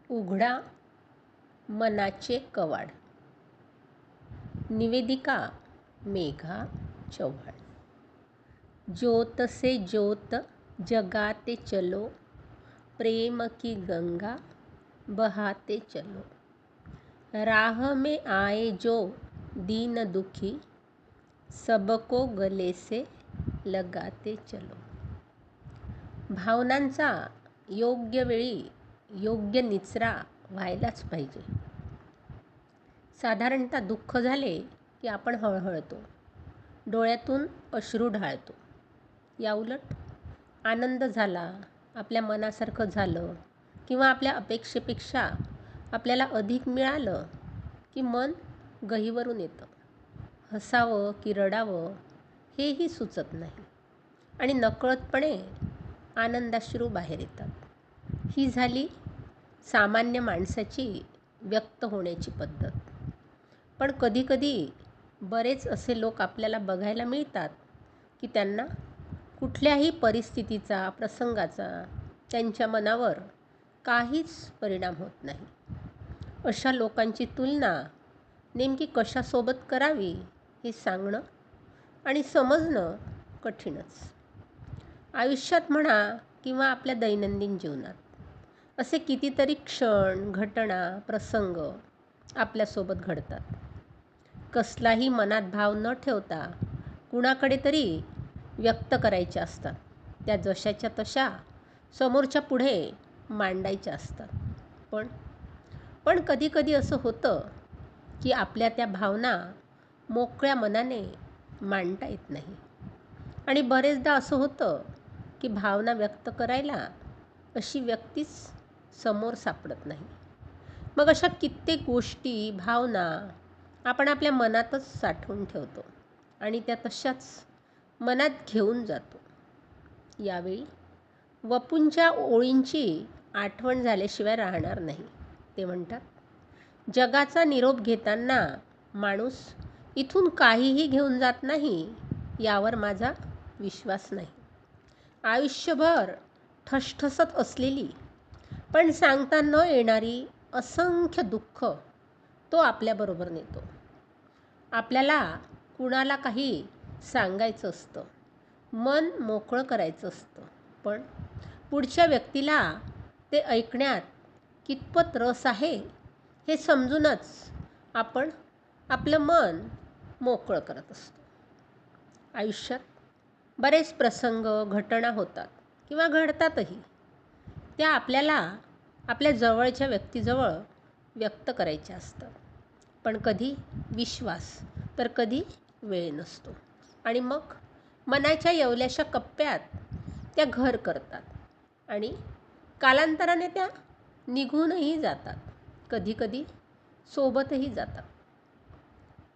उघडा मनाचे कवाड. निवेदिका मेघा चव्हाण. ज्योत से ज्योत जगाते चलो, प्रेम की गंगा बहाते चलो. राह में आए जो दीन दुखी, सबको गले से लगाते चलो. भावनांचा योग्य वेळी योग्य निचरा व्हायलाच पाहिजे. साधारणतः दुःख झाले की आपण हळहळतो, डोळ्यातून अश्रू ढाळतो. याउलट आनंद झाला, आपल्या मनासारखं झालं किंवा आपल्या अपेक्षेपेक्षा आपल्याला अधिक मिळालं की मन गहिवरून येतं. हसावं की रडावं हेही सुचत नाही आणि नकळतपणे आनंदाश्रू बाहेर येतात. ही झाली सामान्य माणसाची व्यक्त होण्याची पद्धत. पण कधीकधी बरेच असे लोक आपल्याला बघायला मिळतात की त्यांना कुठल्याही परिस्थितीचा, प्रसंगाचा त्यांच्या मनावर काहीच परिणाम होत नाही. अशा लोकांची तुलना नेमकी कशासोबत करावी हे सांगणं आणि समजणं कठीणच. आयुष्यात म्हणा किंवा आपल्या दैनंदिन जीवनात असे कितीतरी क्षण, घटना, प्रसंग आपल्यासोबत घडतात. कसलाही मनात भाव न ठेवता कुणाकडे तरी व्यक्त करायच्या असतात. त्या जशाच्या तशा समोरच्या पुढे मांडायच्या असतात. पण कधीकधी असं होतं की आपल्या त्या भावना मोकळ्या मनाने मांडता येत नाही. आणि बरेचदा असं होतं की भावना व्यक्त करायला अशी व्यक्तीच समोर सापडत नाही. मग अशा कित्येक गोष्टी, भावना आपण आपल्या मनातच साठवून ठेवतो आणि त्या तशाच मनात घेऊन जातो. यावेळी वपूंच्या ओळींची आठवण झाल्याशिवाय राहणार नाही. ते म्हणतात, जगाचा निरोप घेताना माणूस इथून काहीही घेऊन जात नाही यावर माझा विश्वास नाही. आयुष्यभर ठसठसत असलेली पण सांगता न येणारी असंख्य दुःख तो आपल्याबरोबर नेतो. आपल्याला कुणाला काही सांगायचं असतं, मन मोकळं करायचं असतं, पण पुढच्या व्यक्तीला ते ऐकण्यात कितपत रस आहे हे समजूनच आपण आपलं मन मोकळं करत असतो. आयुष्यात बरेच प्रसंग, घटना होतात किंवा घडतातही. त्या आपल्याला आपल्या जवळच्या व्यक्तीजवळ व्यक्त करायच्या असतात. पण कधी विश्वास तर कधी वेळ नसतो आणि मग मनाच्या येवल्याशा कप्प्यात त्या घर करतात आणि कालांतराने त्या निघूनही जातात. कधीकधी सोबतही जातात.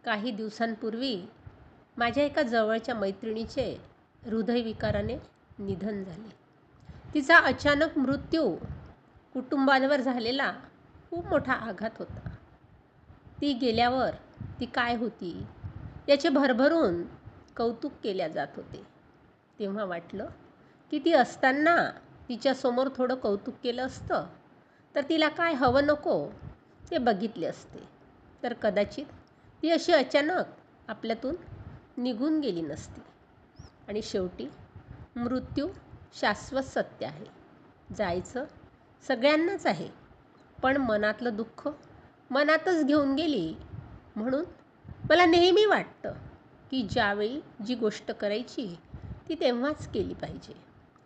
काही दिवसांपूर्वी माझ्या एका जवळच्या मैत्रिणीचे हृदयविकाराने निधन झाले. तिचा अचानक मृत्यू कुटुंबांवर झालेला खूप मोठा आघात होता. ती गेल्यावर ती काय होती याचे भरभरून कौतुक केल्या जात होते. तेव्हा वाटलं की ती असताना तिच्यासमोर थोडं कौतुक केलं असतं तर तिला काय हवं नको ते बघितले असते, तर कदाचित ती अशी अचानक आपल्यातून निघून गेली नसती. आणि शेवटी मृत्यू शाश्वत सत्य आहे. जायचं सगळ्यांनाच आहे, पण मनातलं दुःख मनातच घेऊन गेली. म्हणून मला नेहमी वाटतं की ज्यावेळी जी गोष्ट करायची ती तेव्हाच केली पाहिजे.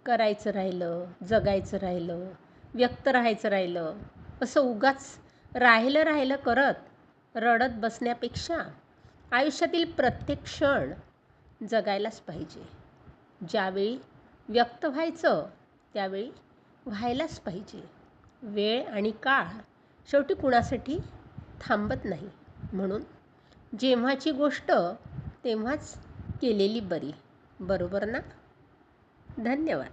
करायचं राहिलं, जगायचं राहिलं, व्यक्त राहायचं राहिलं, असं उगाच राहिलं करत रडत बसण्यापेक्षा आयुष्यातील प्रत्येक क्षण जगायलाच पाहिजे. ज्यावेळी व्यक्त व्हायचं त्यावेळी व्हायलाच पाहिजे. वेळ आणि काळ शेवटी कुणासाठी थांबत नाही. म्हणून जेव्हाची गोष्ट तेव्हाच केलेली बरी. बरोबर ना? धन्यवाद.